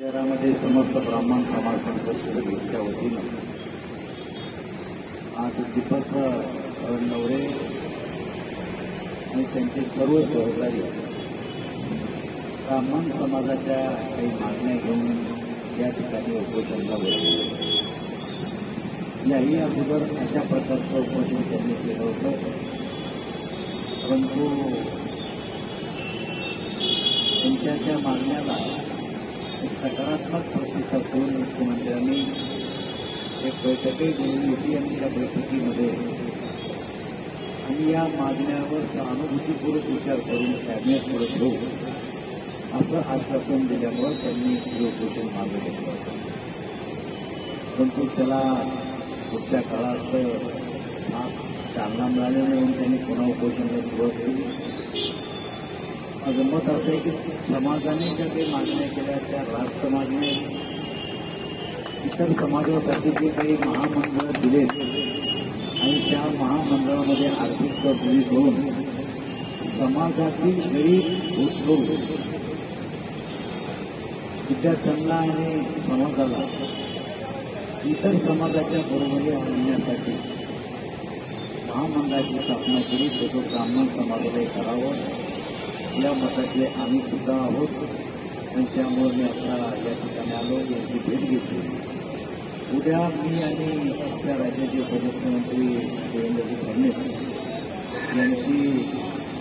शहरामध्ये समस्त ब्राह्मण समाज संघर्षच्या वतीनं आज दीपक नवरे आणि त्यांचे सर्व सहकारी ब्राह्मण समाजाच्या काही मागण्या घेऊन या ठिकाणी उपोषणाला बसले. याही अगोदर अशा प्रकारचं उपोषण त्यांनी केलं होतं, परंतु त्यांच्या त्या मागण्याला एक सकारात्मक प्रतिसाद देऊन मुख्यमंत्र्यांनी एक बैठकही बोलवली होती आणि त्या बैठकीमध्ये आणि या मागण्यावर सहानुभूतीपूर्वक विचार करून कॅबिनेटकडे घेऊ असं आश्वासन दिल्यामुळे त्यांनी हे उपोषण मागे घेतलं होतं. परंतु त्याला पुढच्या काळात चालना मिळाली म्हणून त्यांनी पुन्हा उपोषणाला सुरुवात केली. माझं मत असं आहे की समाजाने ज्या काही मागण्या केल्या त्या रास्त मागण्या, इतर समाजासाठी जे काही महामंडळ दिले आणि त्या महामंडळामध्ये आर्थिक तरतुदी करून समाजातील गरीब उठवून विद्यार्थ्यांना आणि समाजाला इतर समाजाच्या बरोबरी आणण्यासाठी महामंडळाची स्थापना केली. तसं ब्राह्मण समाजालाही करावं या मतातले आम्ही सुद्धा आहोत आणि त्यामुळे मी आपला या ठिकाणी आलो, यांची भेट घेतली. उद्या मी आणि आपल्या राज्याचे उपमुख्यमंत्री देवेंद्रजी फडणवीस यांची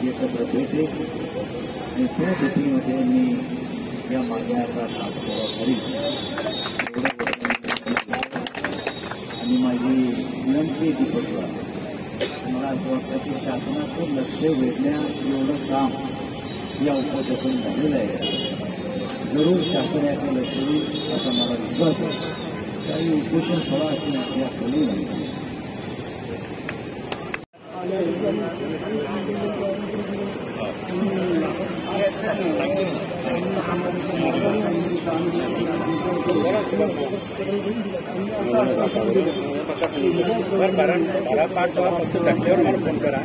एकत्र भेट आहे आणि त्या भेटीमध्ये मी या मागण्याचा पाठपुरावा करीन. आणि माझी विनंती दीपकला, मला असं वाटतं की शासनाचं लक्ष वेधण्या एवढं काम या उपोषणातून झालेलं आहे. जरूर शासन याकडे लक्ष देईल असा मला विश्वास आहे. काही उपोषण थोडा असून आपल्या कळू नये. कारण मला 5 फक्त टक्क्यावर मला फोन करा.